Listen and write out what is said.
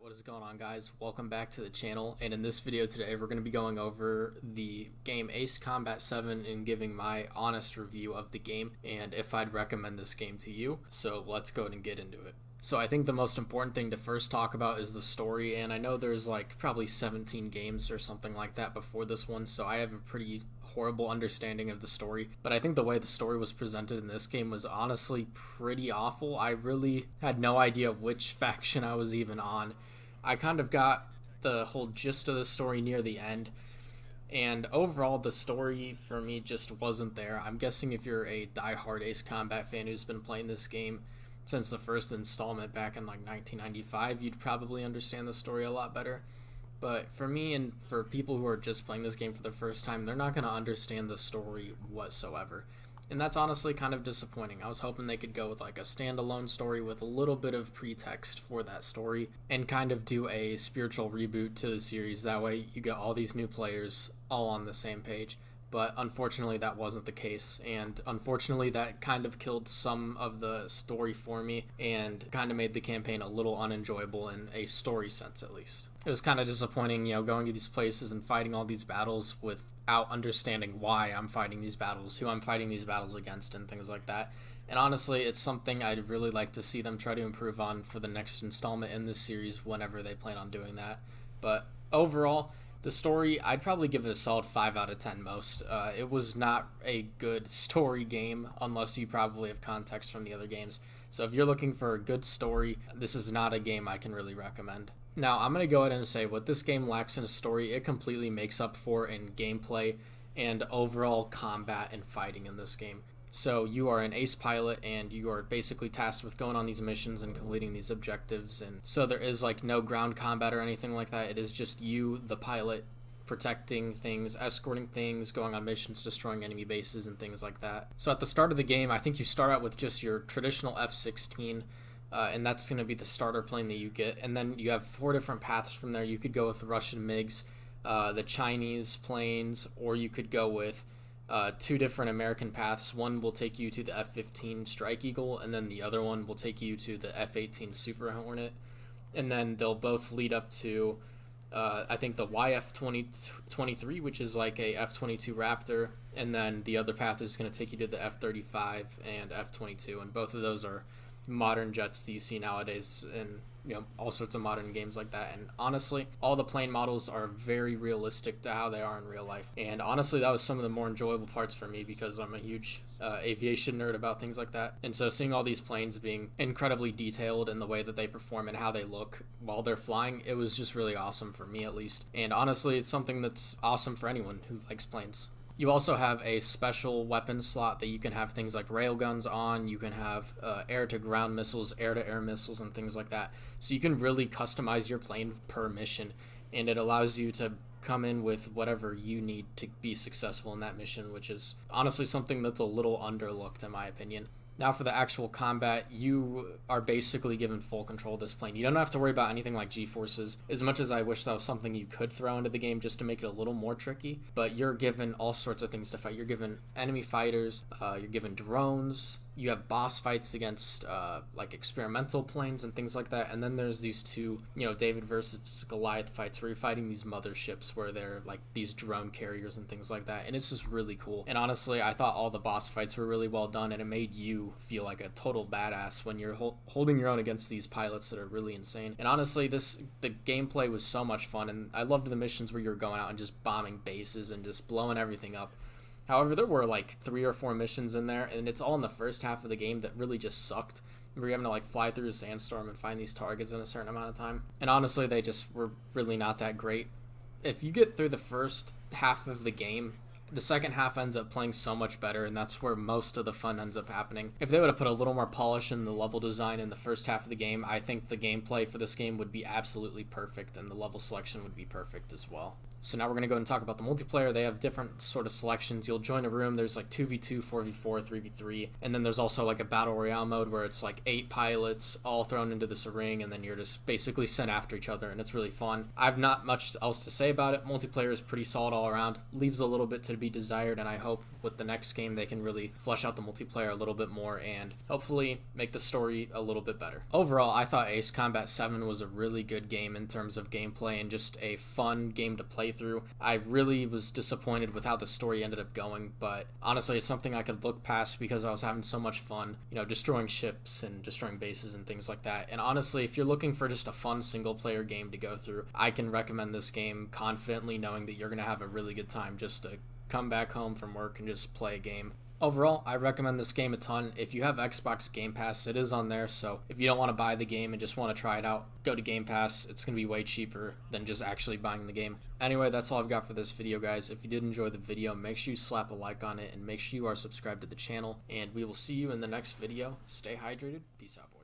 What is going on, guys? Welcome back to the channel, and in this video today we're going to be going over the game Ace Combat 7 and giving my honest review of the game and if I'd recommend this game to you. So let's go ahead and get into it. So I think the most important thing to first talk about is the story, and I know there's like probably 17 games or something like that before this one, so I have a pretty horrible understanding of the story, but I think the way the story was presented in this game was honestly pretty awful. I really had no idea which faction I was even on. I kind of got the whole gist of the story near the end, and overall the story for me just wasn't there. I'm guessing if you're a diehard Ace Combat fan who's been playing this game since the first installment back in like 1995, you'd probably understand the story a lot better. But for me and for people who are just playing this game for the first time, they're not going to understand the story whatsoever. And that's honestly kind of disappointing. I was hoping they could go with like a standalone story with a little bit of pretext for that story and kind of do a spiritual reboot to the series. That way you get all these new players all on the same page. But unfortunately that wasn't the case, and unfortunately that kind of killed some of the story for me and kind of made the campaign a little unenjoyable in a story sense, at least. It was kind of disappointing, going to these places and fighting all these battles without understanding why I'm fighting these battles, who I'm fighting these battles against, and things like that. And honestly, it's something I'd really like to see them try to improve on for the next installment in this series whenever they plan on doing that. But overall, the story, I'd probably give it a solid 5 out of 10 most. It was not a good story game unless you probably have context from the other games. So if you're looking for a good story, this is not a game I can really recommend. Now, I'm going to go ahead and say what this game lacks in a story, it completely makes up for in gameplay and overall combat and fighting in this game. So you are an ace pilot and you are basically tasked with going on these missions and completing these objectives, and so there is like no ground combat or anything like that. It is just you, the pilot, protecting things, escorting things, going on missions, destroying enemy bases and things like that. So at the start of the game, I think you start out with just your traditional F-16, and that's going to be the starter plane that you get, and then you have 4 different paths from there. You could go with the Russian MiGs, the Chinese planes, or you could go with 2 different American paths. One will take you to the F-15 Strike Eagle, and then the other one will take you to the F-18 Super Hornet, and then they'll both lead up to I think the YF-23, which is like a F-22 Raptor, and then the other path is going to take you to the F-35 and F-22, and both of those are modern jets that you see nowadays in all sorts of modern games like that. And honestly, all the plane models are very realistic to how they are in real life, and honestly that was some of the more enjoyable parts for me because I'm a huge aviation nerd about things like that. And so seeing all these planes being incredibly detailed in the way that they perform and how they look while they're flying, it was just really awesome for me, at least. And honestly, it's something that's awesome for anyone who likes planes. You also have a special weapon slot that you can have things like railguns on. You can have air-to-ground missiles, air-to-air missiles, and things like that. So you can really customize your plane per mission, and it allows you to come in with whatever you need to be successful in that mission, which is honestly something that's a little underlooked in my opinion. Now for the actual combat, you are basically given full control of this plane. You don't have to worry about anything like G-forces, as much as I wish that was something you could throw into the game just to make it a little more tricky, but you're given all sorts of things to fight. You're given enemy fighters, you're given drones, you have boss fights against like experimental planes and things like that, and then there's these 2, David versus Goliath fights where you're fighting these motherships where they're like these drone carriers and things like that, and it's just really cool. And honestly, I thought all the boss fights were really well done, and it made you feel like a total badass when you're holding your own against these pilots that are really insane. And honestly, the gameplay was so much fun, and I loved the missions where you were going out and just bombing bases and just blowing everything up. However, there were like 3 or 4 missions in there, and it's all in the first half of the game that really just sucked. We're having to like fly through a sandstorm and find these targets in a certain amount of time, and honestly they just were really not that great. If you get through the first half of the game, the second half ends up playing so much better, and that's where most of the fun ends up happening. If they would have put a little more polish in the level design in the first half of the game, I think the gameplay for this game would be absolutely perfect, and the level selection would be perfect as well. So now we're going to go and talk about the multiplayer. They have different sort of selections. You'll join a room. There's like 2v2, 4v4, 3v3. And then there's also like a battle royale mode where it's like 8 pilots all thrown into this ring, and then you're just basically sent after each other, and it's really fun. I've not much else to say about it. Multiplayer is pretty solid all around. Leaves a little bit to be desired, and I hope with the next game they can really flesh out the multiplayer a little bit more and hopefully make the story a little bit better. Overall, I thought Ace Combat 7 was a really good game in terms of gameplay and just a fun game to play through. I really was disappointed with how the story ended up going, but honestly, it's something I could look past because I was having so much fun, destroying ships and destroying bases and things like that. And honestly, if you're looking for just a fun single player game to go through, I can recommend this game confidently, knowing that you're going to have a really good time just to come back home from work and just play a game. Overall, I recommend this game a ton. If you have Xbox Game Pass, it is on there, so if you don't want to buy the game and just want to try it out, go to Game Pass. It's going to be way cheaper than just actually buying the game. Anyway, that's all I've got for this video, guys. If you did enjoy the video, make sure you slap a like on it and make sure you are subscribed to the channel, and we will see you in the next video. Stay hydrated. Peace out, boys.